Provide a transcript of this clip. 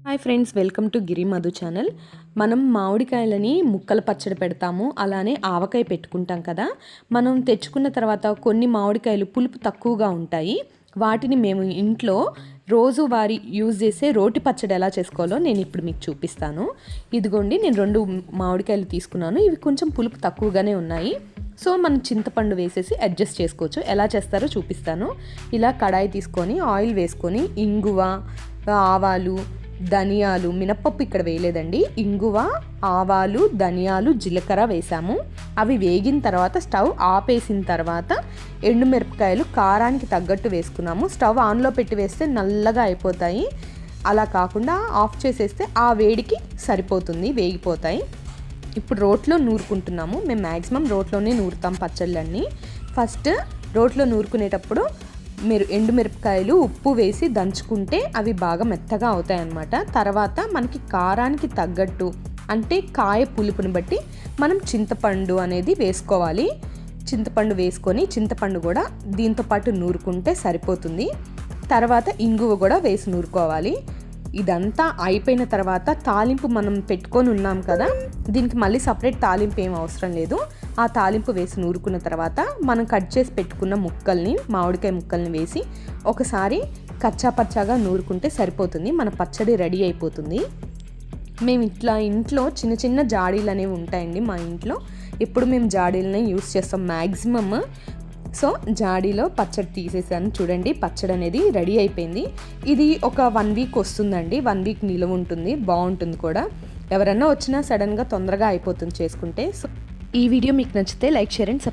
Hi friends, welcome to Giri Madhu channel. మనం మామిడికాయలని ముక్కలు పచ్చడి పెడతాము, అలానే ఆవకాయ పెట్టుకుంటాం కదా. మనం తెచ్చుకున్న తర్వాత కొన్ని మామిడికాయలు పులుపు తక్కువగా ఉంటాయి. వాటిని మేము ఇంట్లో రోజువారీ యూజ్ చేసే రోటి పచ్చడి ఎలా చేసుకోవాలో నేను ఇప్పుడు మీకు చూపిస్తాను. ఇదిగోండి, నేను 2 మామిడికాయలు తీసుకున్నాను. ఇవి కొంచెం పులుపు తక్కువగానే ఉన్నాయి. సో మనం చింతపండు వేసేసి అడ్జస్ట్ చేసుకోవచ్చు. ఎలా చేస్తారో చూపిస్తాను. ఇలా కడాయి తీసుకొని ఆయిల్ వేసుకొని ఇంగువ, ఆవాలు, ధనియాలు, మినప్పప్పు ఇక్కడ వేయలేదండి, ఇంగువ, ఆవాలు, ధనియాలు, జీలకర్ర వేసాము. అవి వేగిన తర్వాత స్టవ్ ఆపేసిన తర్వాత ఎండుమిరపకాయలు కారానికి తగ్గట్టు వేసుకున్నాము. స్టవ్ ఆన్లో పెట్టి వేస్తే నల్లగా అయిపోతాయి. అలా కాకుండా ఆఫ్ చేసేస్తే ఆ వేడికి సరిపోతుంది, వేగిపోతాయి. ఇప్పుడు రోట్లో నూరుకుంటున్నాము. మేము మ్యాక్సిమం రోట్లోనే నూరుతాం పచ్చళ్ళన్నీ. ఫస్ట్ రోట్లో నూరుకునేటప్పుడు మీరు ఎండుమిరపకాయలు ఉప్పు వేసి దంచుకుంటే అవి బాగా మెత్తగా అవుతాయి అన్నమాట. తర్వాత మనకి కారానికి తగ్గట్టు, అంటే కాయ పులుపుని బట్టి మనం చింతపండు అనేది వేసుకోవాలి. చింతపండు వేసుకొని చింతపండు కూడా దీంతో పాటు నూరుకుంటే సరిపోతుంది. తర్వాత ఇంగువ కూడా వేసి నూరుకోవాలి. ఇదంతా అయిపోయిన తర్వాత తాలింపు మనం పెట్టుకొని ఉన్నాం కదా, దీనికి మళ్ళీ సపరేట్ తాలింపు ఏం అవసరం లేదు. ఆ తాలింపు వేసి నూరుకున్న తర్వాత మనం కట్ చేసి పెట్టుకున్న మామిడికాయ ముక్కల్ని వేసి ఒకసారి కచ్చాపచ్చాగా నూరుకుంటే సరిపోతుంది. మన పచ్చడి రెడీ అయిపోతుంది. మేము ఇట్లా ఇంట్లో చిన్న చిన్న జాడీలు అనేవి ఉంటాయండి మా ఇంట్లో. ఎప్పుడు మేము జాడీలనే యూస్ చేస్తాం మ్యాక్సిమమ్. సో జాడీలో పచ్చడి తీసేసాను. చూడండి, పచ్చడి అనేది రెడీ అయిపోయింది. ఇది ఒక 1 వీక్ వస్తుందండి. 1 వీక్ నిలువ ఉంటుంది, బాగుంటుంది కూడా. ఎవరన్నా వచ్చినా సడన్గా తొందరగా అయిపోతుంది చేసుకుంటే. సో ఈ వీడియో మీకు నచ్చితే లైక్, షేర్ అండ్ సబ్స్క్రైబ్.